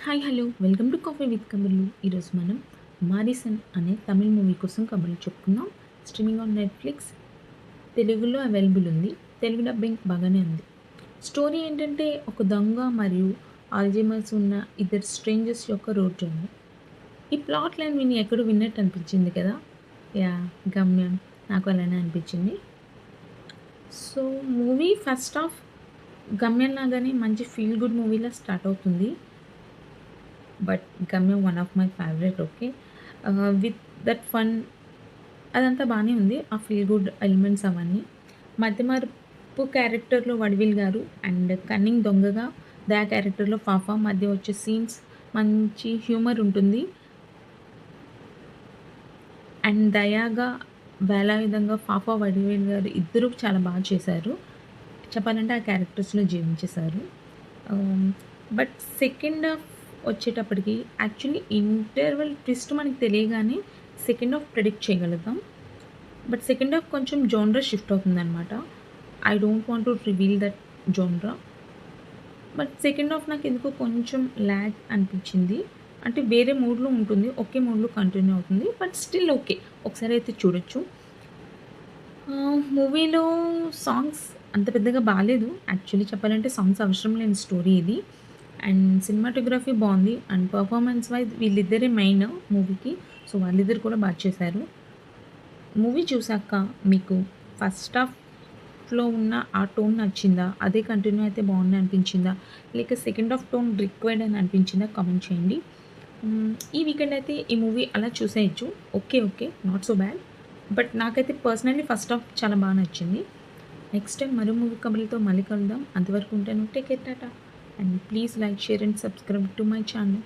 Hi hello welcome to coffee with కబుర్లు. ఈరోజు మనం మారిసన్ అనే తమిళ్ మూవీ కోసం కబుర్లు చెప్పుకుందాం. Streaming on Netflix. తెలుగులో అవైలబుల్ ఉంది. తెలుగు డబ్బింగ్ బాగానే ఉంది. స్టోరీ ఏంటంటే ఒక దొంగ మరియు ఆల్జీమర్స్ ఉన్న ఇద్దరు స్ట్రేంజర్స్ యొక్క రోడ్ జర్నీ. ఈ ప్లాట్ లైన్ ఎక్కడో విన్నట్టు అనిపించింది కదా. యా, గమ్యం నాకు అలానే అనిపించింది. సో మూవీ ఫస్ట్ హాఫ్ గమ్యం లాగానే మంచి ఫీల్ గుడ్ మూవీలా స్టార్ట్ అవుతుంది. బట్ గమ్యం one of my favourite. Okay, with that fun అదంతా బాగానే ఉంది. ఆ ఫీల్ గుడ్ ఎలిమెంట్స్ అవన్నీ. మధ్యమరుపు క్యారెక్టర్లో వడివిల్ గారు అండ్ కన్నింగ్ దొంగగా దయా క్యారెక్టర్లో ఫాఫా మధ్య వచ్చే సీన్స్ మంచి హ్యూమర్ ఉంటుంది. అండ్ దయాగా వేలాయుధంగా ఫాఫా వడివేల్ గారు ఇద్దరూ చాలా బాగా చేశారు. చెప్పాలంటే ఆ క్యారెక్టర్స్లో జీవించేశారు. బట్ సెకండ్ హాఫ్ వచ్చేటప్పటికి యాక్చువల్లీ ఇంటర్వెల్ ట్విస్ట్ మనకి తెలియగానే సెకండ్ హాఫ్ ప్రెడిక్ట్ చేయగలుగుతాం. బట్ సెకండ్ హాఫ్ కొంచెం జోన్రా షిఫ్ట్ అవుతుందనమాట. I don't want to reveal that జోన్రా. But second half నాకు ఎందుకో కొంచెం ల్యాగ్ అనిపించింది. అంటే వేరే మూడ్లో ఉంటుంది, ఒకే మూడ్లో కంటిన్యూ అవుతుంది. బట్ స్టిల్ ఓకే, ఒకసారి అయితే చూడొచ్చు. మూవీలో సాంగ్స్ అంత పెద్దగా బాలేదు. యాక్చువల్లీ చెప్పాలంటే సాంగ్స్ అవసరం లేని స్టోరీ ఇది. అండ్ సినిమాటోగ్రఫీ బాగుంది. అండ్ పర్ఫార్మెన్స్ వైజ్ వీళ్ళిద్దరే మెయిన్ మూవీకి. సో వాళ్ళిద్దరు కూడా బాగా చేశారు. మూవీ చూసాక మీకు ఫస్ట్ హాఫ్లో ఉన్న ఆ టోన్ నచ్చిందా, అదే కంటిన్యూ అయితే బాగుంది అనిపించిందా, లేక సెకండ్ హాఫ్ టోన్ రిక్వైర్డ్ అని అనిపించిందా కామెంట్ చేయండి. ఈ వీకెండ్ అయితే ఈ మూవీ అలా చూసేయచ్చు. Okay okay, not so bad. But నాకైతే పర్సనల్లీ ఫస్ట్ హాఫ్ చాలా బాగా నచ్చింది. నెక్స్ట్ టైం మరో మూవీ కబుర్లతో మళ్ళీ కలుద్దాం. అంతవరకు ఉంటాను. Take care, tata. And please like, share and subscribe to my channel.